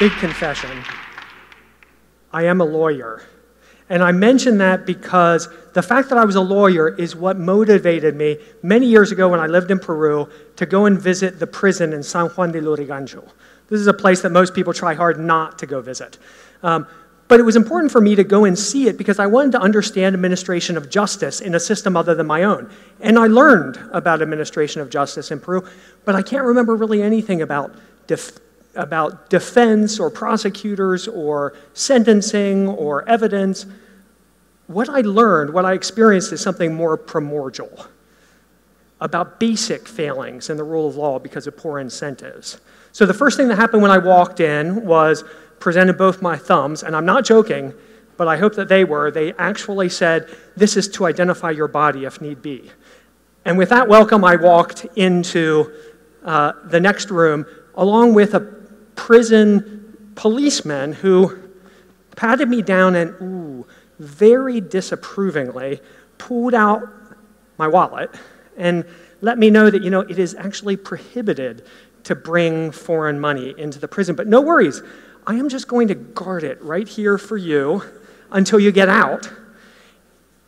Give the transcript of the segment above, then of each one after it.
big confession. I am a lawyer. And I mention that because the fact that I was a lawyer is what motivated me many years ago when I lived in Peru to go and visit the prison in San Juan de Lurigancho. This is a place that most people try hard not to go visit. But it was important for me to go and see it because I wanted to understand administration of justice in a system other than my own. And I learned about administration of justice in Peru, but I can't remember really anything about defense or prosecutors or sentencing or evidence. What I learned, what I experienced is something more primordial about basic failings in the rule of law because of poor incentives. So the first thing that happened when I walked in was presented both my thumbs, and I'm not joking, but I hope that they were. They actually said, "This is to identify your body if need be." And with that welcome, I walked into the next room along with a prison policeman who patted me down and, very disapprovingly, pulled out my wallet and let me know that, it is actually prohibited to bring foreign money into the prison. But no worries, I am just going to guard it right here for you until you get out.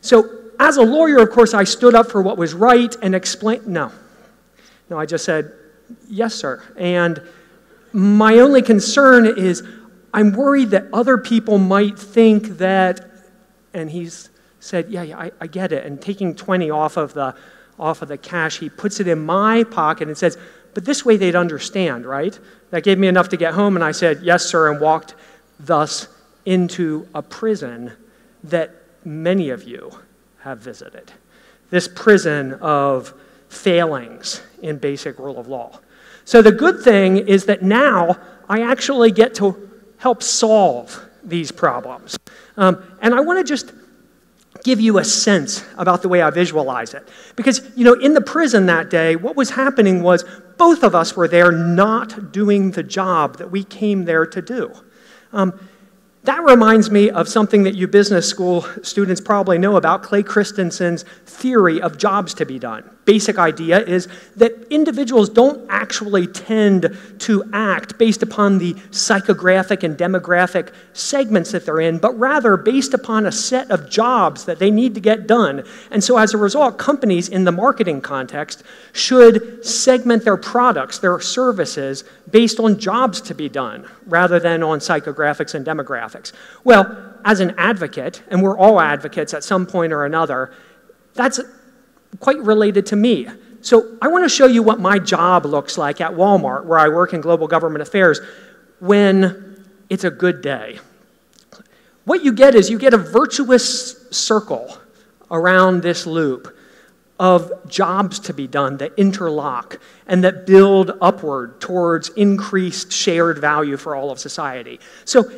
So as a lawyer, of course, I stood up for what was right and explained, no, I just said, "Yes, sir." And my only concern is I'm worried that other people might think that, and he's said, yeah, I get it. And taking 20 off of the cash, he puts it in my pocket and says, "But this way they'd understand, right?" That gave me enough to get home, and I said, "Yes, sir," and walked thus into a prison that many of you have visited. This prison of failings in basic rule of law. So the good thing is that now I actually get to help solve these problems. And I want to just give you a sense about the way I visualize it. Because, in the prison that day, what was happening was both of us were there not doing the job that we came there to do. That reminds me of something that you business school students probably know about, Clay Christensen's theory of jobs to be done. Basic idea is that individuals don't actually tend to act based upon the psychographic and demographic segments that they're in, but rather based upon a set of jobs that they need to get done. And so as a result, companies in the marketing context should segment their products, their services, based on jobs to be done, rather than on psychographics and demographics. Well, as an advocate, and we're all advocates at some point or another, that's quite related to me. So I want to show you what my job looks like at Walmart, where I work in global government affairs, when it's a good day. What you get is you get a virtuous circle around this loop of jobs to be done that interlock and that build upward towards increased shared value for all of society. So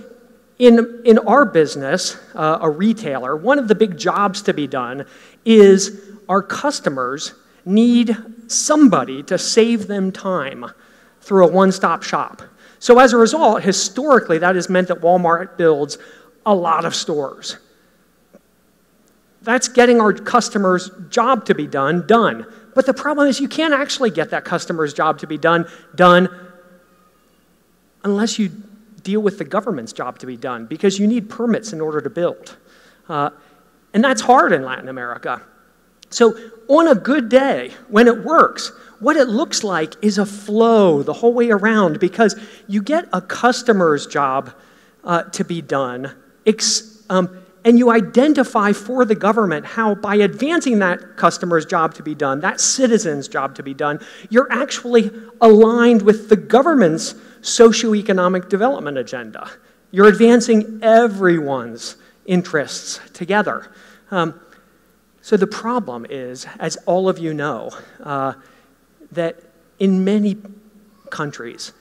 in our business, a retailer, one of the big jobs to be done is our customers need somebody to save them time through a one-stop shop. So as a result, historically, that has meant that Walmart builds a lot of stores. That's getting our customers' job to be done. But the problem is you can't actually get that customer's job to be done unless you deal with the government's job to be done, because you need permits in order to build. And that's hard in Latin America. So on a good day, when it works, what it looks like is a flow the whole way around, because you get a customer's job to be done, and you identify for the government how by advancing that customer's job to be done, that citizen's job to be done, you're actually aligned with the government's socioeconomic development agenda. You're advancing everyone's interests together. So the problem is, as all of you know, that in many countries,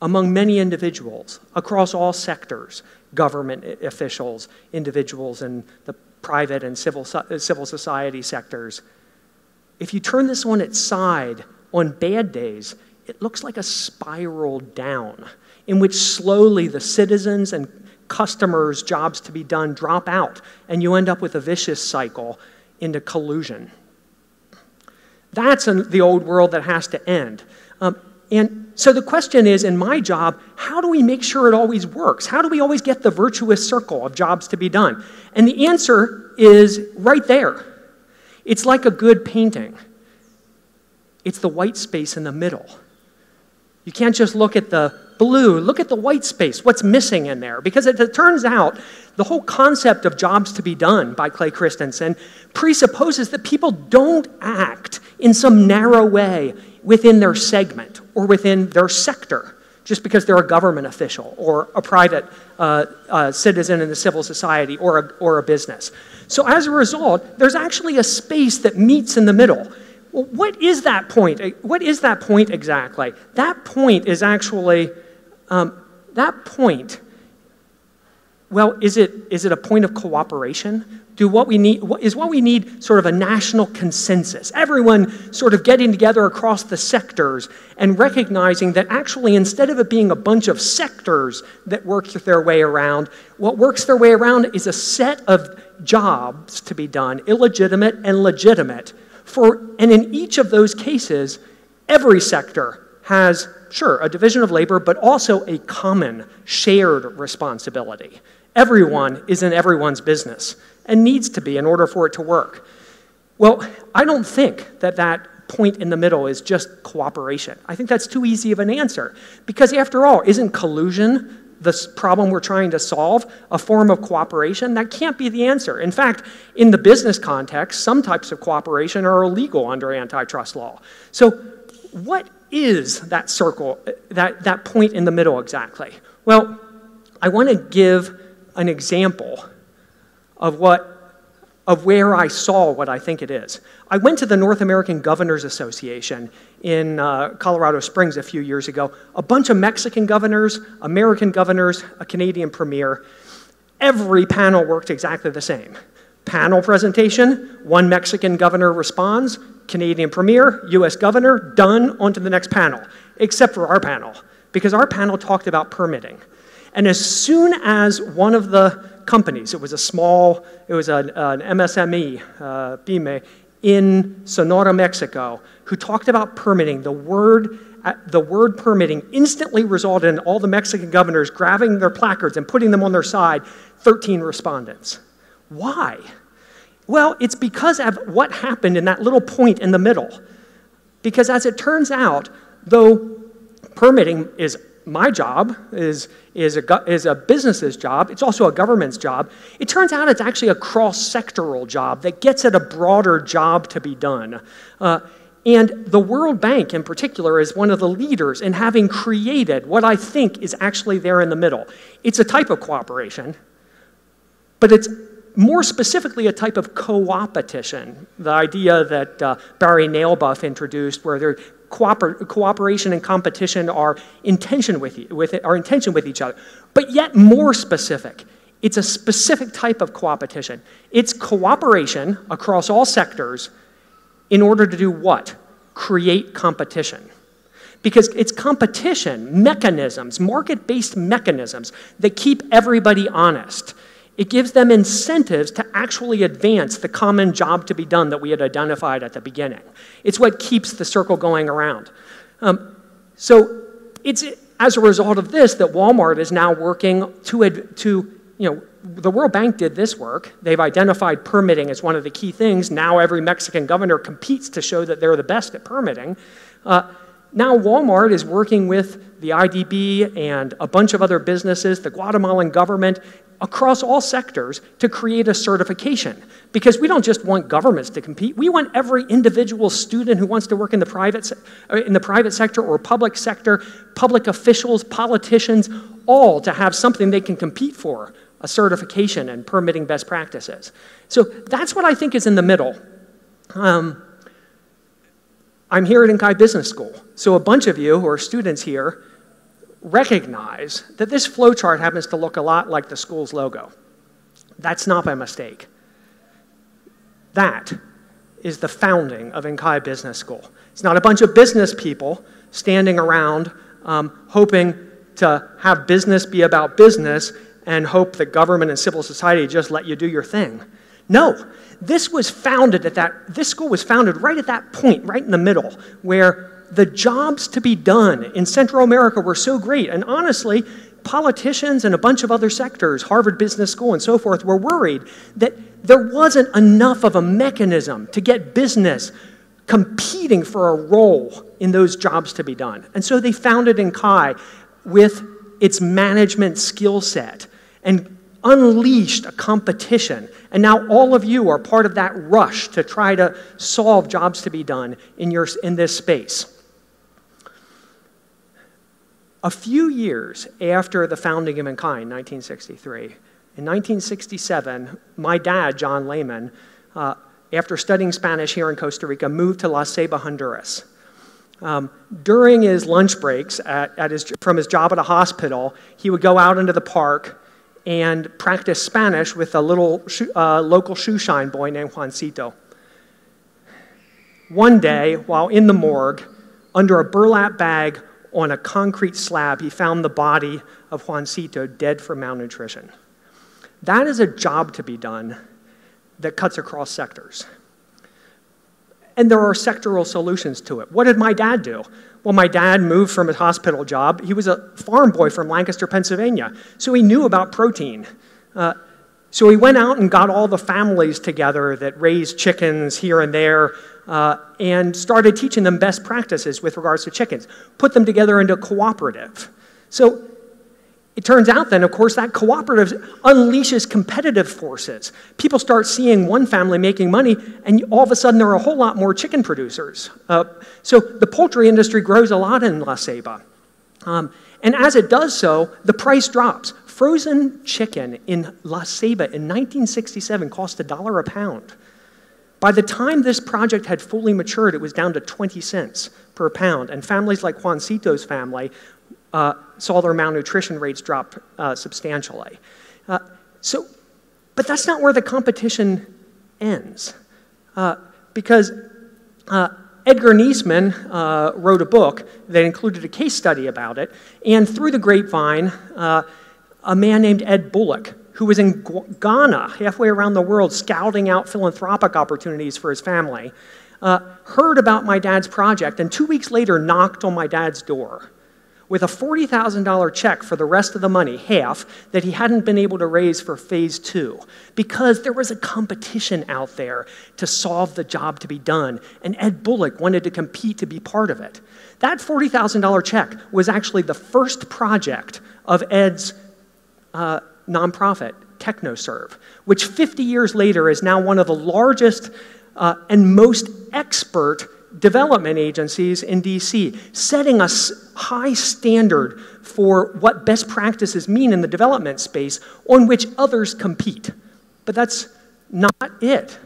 among many individuals, across all sectors, government officials, individuals in the private and civil society sectors, if you turn this on its side on bad days, it looks like a spiral down, in which slowly the citizens and customers' jobs to be done drop out, and you end up with a vicious cycle into collusion. That's the old world that has to end. And so the question is, in my job, how do we make sure it always works? How do we always get the virtuous circle of jobs to be done? And the answer is right there. It's like a good painting. It's the white space in the middle. You can't just look at the blue, look at the white space, what's missing in there. Because it turns out the whole concept of jobs to be done by Clay Christensen presupposes that people don't act in some narrow way within their segment or within their sector just because they're a government official or a private citizen in the civil society or a business. So as a result, there's actually a space that meets in the middle. Well, what is that point? What is that point exactly? That point is actually, well, is it a point of cooperation? What we need sort of a national consensus? Everyone sort of getting together across the sectors and recognizing that actually instead of it being a bunch of sectors that work their way around, what works their way around is a set of jobs to be done, illegitimate and legitimate. And in each of those cases, every sector has, sure, a division of labor, but also a common, shared responsibility. Everyone is in everyone's business and needs to be in order for it to work. Well, I don't think that point in the middle is just cooperation. I think that's too easy of an answer. Because after all, isn't collusion the problem we're trying to solve a form of cooperation? That can't be the answer. In fact, in the business context, some types of cooperation are illegal under antitrust law. So what is that circle, that point in the middle exactly? Well, I want to give an example of where I saw what I think it is. I went to the North American Governors Association in Colorado Springs a few years ago. A bunch of Mexican governors, American governors, a Canadian premier. Every panel worked exactly the same. Panel presentation, one Mexican governor responds, Canadian premier, US governor, done, on to the next panel. Except for our panel, because our panel talked about permitting. And as soon as one of the companies, it was an MSME, PYME, in Sonora, Mexico, who talked about permitting, the word permitting instantly resulted in all the Mexican governors grabbing their placards and putting them on their side, 13 respondents. Why? Well, it's because of what happened in that little point in the middle. Because as it turns out, though permitting is my job, is a business's job, it's also a government's job, it turns out it's actually a cross-sectoral job that gets at a broader job to be done. And the World Bank in particular is one of the leaders in having created what I think is actually there in the middle. It's a type of cooperation, but it's more specifically a type of co-opetition, the idea that Barry Nailbuff introduced, where cooperation and competition are in tension with each other. But yet more specific, it's a specific type of co-opetition. It's cooperation across all sectors in order to do what? Create competition. Because it's competition mechanisms, market-based mechanisms, that keep everybody honest. It gives them incentives to actually advance the common job to be done that we had identified at the beginning. It's what keeps the circle going around. So it's as a result of this that Walmart is now working the World Bank did this work. They've identified permitting as one of the key things. Now every Mexican governor competes to show that they're the best at permitting. Now Walmart is working with the IDB and a bunch of other businesses, the Guatemalan government, across all sectors to create a certification. Because we don't just want governments to compete, we want every individual student who wants to work in the private sector or public sector, public officials, politicians, all to have something they can compete for, a certification and permitting best practices. So that's what I think is in the middle. I'm here at TEDxINCAE Business School, so a bunch of you who are students here recognize that this flowchart happens to look a lot like the school's logo. That's not by mistake. That is the founding of TEDxINCAE Business School. It's not a bunch of business people standing around hoping to have business be about business and hope that government and civil society just let you do your thing. No, this school was founded right at that point, right in the middle, where the jobs to be done in Central America were so great. And honestly, politicians and a bunch of other sectors, Harvard Business School and so forth, were worried that there wasn't enough of a mechanism to get business competing for a role in those jobs to be done. And so they founded TEDxINCAE with its management skill set and unleashed a competition. And now all of you are part of that rush to try to solve jobs to be done in this space. A few years after the founding of TEDxINCAE in 1963, in 1967, my dad, John Leaman, after studying Spanish here in Costa Rica, moved to La Ceiba, Honduras. During his lunch breaks from his job at a hospital, he would go out into the park and practice Spanish with a little local shoeshine boy named Juancito. One day, while in the morgue, under a burlap bag on a concrete slab, he found the body of Juancito dead from malnutrition. That is a job to be done that cuts across sectors. And there are sectoral solutions to it. What did my dad do? Well, my dad moved from his hospital job. He was a farm boy from Lancaster, Pennsylvania, so he knew about protein. So he went out and got all the families together that raised chickens here and there and started teaching them best practices with regards to chickens, put them together into a cooperative. So it turns out then, of course, that cooperative unleashes competitive forces. People start seeing one family making money, and all of a sudden there are a whole lot more chicken producers. So the poultry industry grows a lot in La Ceiba. And as it does so, the price drops. Frozen chicken in La Ceiba in 1967 cost $1 a pound. By the time this project had fully matured, it was down to 20 cents per pound, and families like Juancito's family saw their malnutrition rates drop substantially. But that's not where the competition ends. Because Edgar Niesman wrote a book that included a case study about it, and through the grapevine, a man named Ed Bullock, who was in Ghana, halfway around the world, scouting out philanthropic opportunities for his family, heard about my dad's project, and 2 weeks later knocked on my dad's door with a $40,000 check for the rest of the money, half, that he hadn't been able to raise for phase 2, because there was a competition out there to solve the job to be done, and Ed Bullock wanted to compete to be part of it. That $40,000 check was actually the first project of Ed's nonprofit, TechnoServe, which 50 years later is now one of the largest and most expert development agencies in DC, setting a high standard for what best practices mean in the development space on which others compete. But that's not it.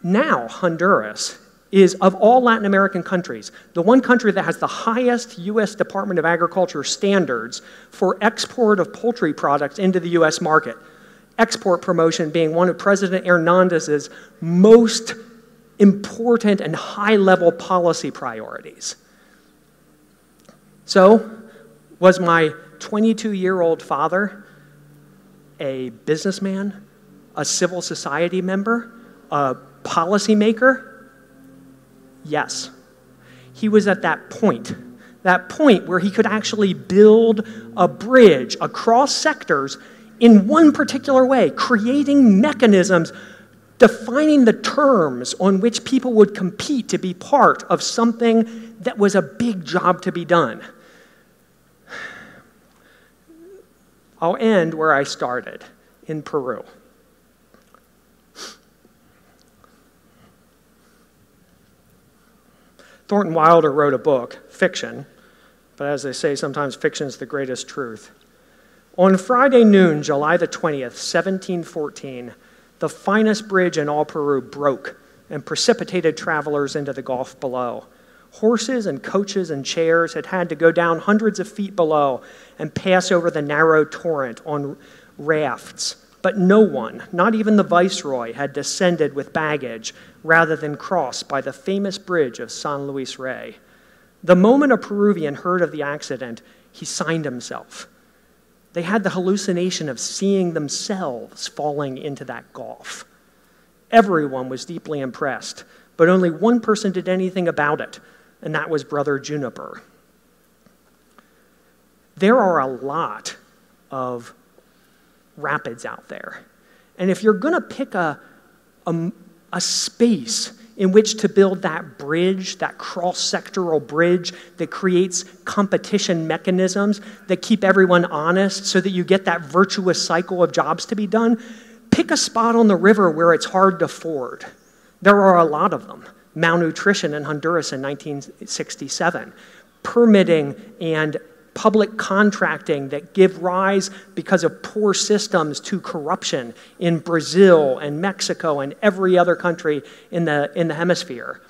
Now, Honduras is, of all Latin American countries, the one country that has the highest U.S. Department of Agriculture standards for export of poultry products into the U.S. market. Export promotion being one of President Hernandez's most important and high-level policy priorities. So, was my 22-year-old father a businessman, a civil society member, a policymaker? Yes. He was at that point where he could actually build a bridge across sectors in one particular way, creating mechanisms, defining the terms on which people would compete to be part of something that was a big job to be done. I'll end where I started, in Peru. Thornton Wilder wrote a book, fiction, but as they say, sometimes fiction is the greatest truth. On Friday noon, July the 20th, 1714, the finest bridge in all Peru broke and precipitated travelers into the gulf below. Horses and coaches and chairs had to go down hundreds of feet below and pass over the narrow torrent on rafts. But no one, not even the viceroy, had descended with baggage rather than cross by the famous bridge of San Luis Rey. The moment a Peruvian heard of the accident, he signed himself. They had the hallucination of seeing themselves falling into that gulf. Everyone was deeply impressed, but only one person did anything about it. and that was Brother Juniper. There are a lot of rapids out there. And if you're going to pick a space in which to build that bridge, that cross-sectoral bridge that creates competition mechanisms that keep everyone honest so that you get that virtuous cycle of jobs to be done, pick a spot on the river where it's hard to ford. There are a lot of them. Malnutrition in Honduras in 1967, permitting and public contracting that give rise, because of poor systems, to corruption in Brazil and Mexico and every other country in the hemisphere.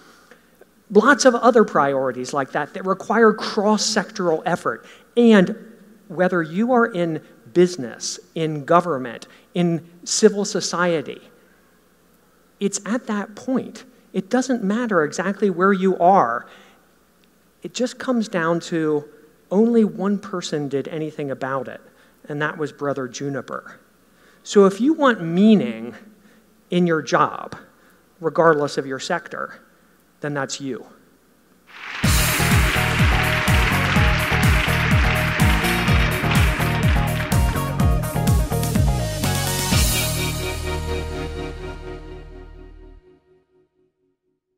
Lots of other priorities like that that require cross-sectoral effort. And whether you are in business, in government, in civil society, it's at that point. It doesn't matter exactly where you are. It just comes down to only one person did anything about it, and that was Brother Juniper. So if you want meaning in your job, regardless of your sector, then that's you.